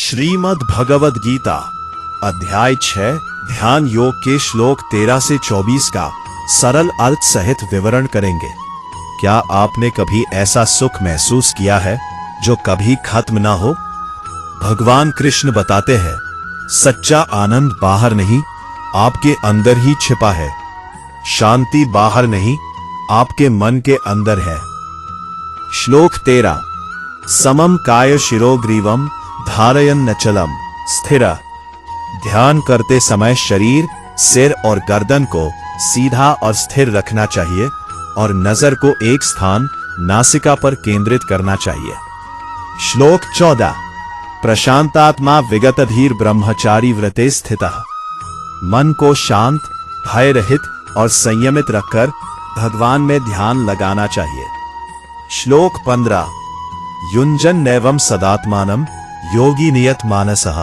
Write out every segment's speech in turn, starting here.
श्रीमद् भगवद गीता अध्याय 6 ध्यान योग के श्लोक 13 से 24 का सरल अर्थ सहित विवरण करेंगे। क्या आपने कभी ऐसा सुख महसूस किया है जो कभी खत्म ना हो? भगवान कृष्ण बताते हैं, सच्चा आनंद बाहर नहीं, आपके अंदर ही छिपा है। शांति बाहर नहीं, आपके मन के अंदर है। श्लोक 13 समम काय शिरोग्रीवम धारयन् नचलम स्थिर। ध्यान करते समय शरीर, सिर और गर्दन को सीधा और स्थिर रखना चाहिए और नजर को एक स्थान नासिका पर केंद्रित करना चाहिए। श्लोक 14 प्रशांतात्मा विगतधीर ब्रह्मचारी व्रते स्थितः। मन को शांत, भय रहित और संयमित रखकर भगवान में ध्यान लगाना चाहिए। श्लोक 15 युञ्जन नैवं सदात्मानं योगी नियत मानसः।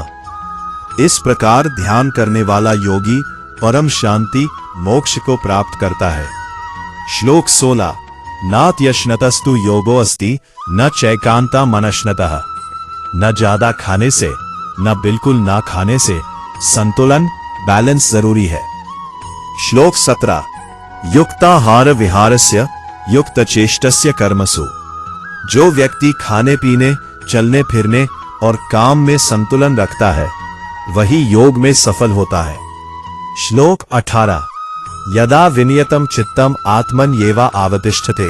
इस प्रकार ध्यान करने वाला योगी परम शांति, मोक्ष को प्राप्त करता है। श्लोक 16 नात्यश्नतस्तु योगो अस्ति न चैकांता मनश्नतः। न ज्यादा खाने से न बिल्कुल ना खाने से संतुलन, बैलेंस जरूरी है। श्लोक 17 युक्ताहार विहारस्य युक्तचेष्टस्य कर्मसु। जो व्यक्ति खाने पीने, चलने फिरने और काम में संतुलन रखता है वही योग में सफल होता है। श्लोक 18 यदा विनियतम चित्तम आत्मन येवा आवतिष्ठते।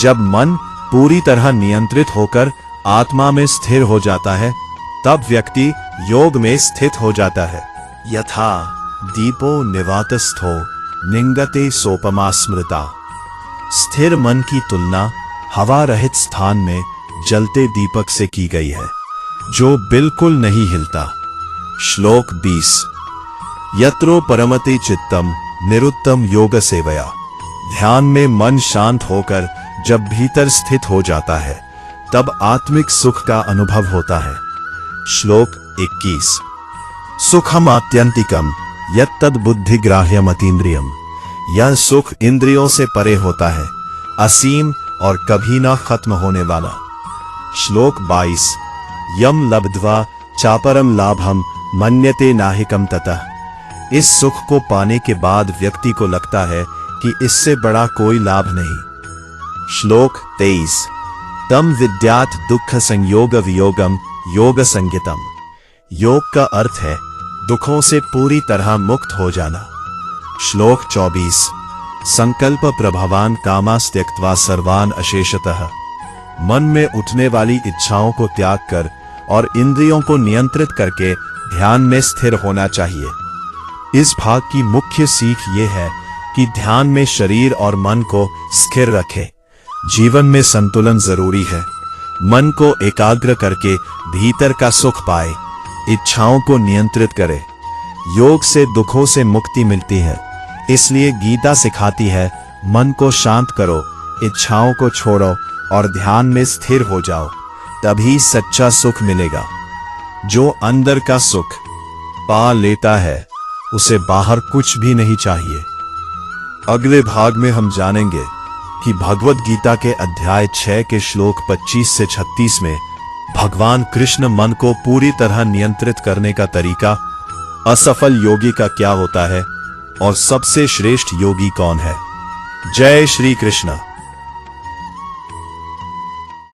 जब मन पूरी तरह नियंत्रित होकर आत्मा में स्थिर हो जाता है तब व्यक्ति योग में स्थित हो जाता है। यथा दीपो निवातस्थो निंगते सोपमा स्मृता। स्थिर मन की तुलना हवा रहित स्थान में जलते दीपक से की गई है जो बिल्कुल नहीं हिलता। श्लोक 20 यत्रो परमते चित्तम निरुत्तम योग सेवया। ध्यान में मन शांत होकर जब भीतर स्थित हो जाता है तब आत्मिक सुख का अनुभव होता है। श्लोक 21 सुखम आत्यंतिकम यत्तद् बुद्धिग्राह्यम अतीन्द्रियम। यह सुख इंद्रियों से परे होता है, असीम और कभी ना खत्म होने वाला। श्लोक 22 यम लब्ध्वा चापरम लाभम मन्यते नाहिकम ततः। इस सुख को पाने के बाद व्यक्ति को लगता है कि इससे बड़ा कोई लाभ नहीं। श्लोक 23 तम विद्यात् दुख संयोग वियोगम योग संज्ञितम। योग का अर्थ है दुखों से पूरी तरह मुक्त हो जाना। श्लोक 24 संकल्प प्रभावान कामास त्यक्त्वा सर्वान अशेषतः। मन में उठने वाली इच्छाओं को त्याग कर और इंद्रियों को नियंत्रित करके ध्यान में स्थिर होना चाहिए। इस भाग की मुख्य सीख ये है कि ध्यान में शरीर और मन को स्थिर रखें। जीवन में संतुलन जरूरी है। मन को एकाग्र करके भीतर का सुख पाए, इच्छाओं को नियंत्रित करे। योग से दुखों से मुक्ति मिलती है, इसलिए गीता सिखाती है मन को शांत करो, इच्छाओं को छोड़ो और ध्यान में स्थिर हो जाओ, तभी सच्चा सुख मिलेगा। जो अंदर का सुख पा लेता है उसे बाहर कुछ भी नहीं चाहिए। अगले भाग में हम जानेंगे कि भगवद गीता के अध्याय 6 के श्लोक 25 से 36 में भगवान कृष्ण मन को पूरी तरह नियंत्रित करने का तरीका, असफल योगी का क्या होता है और सबसे श्रेष्ठ योगी कौन है। जय श्री कृष्ण।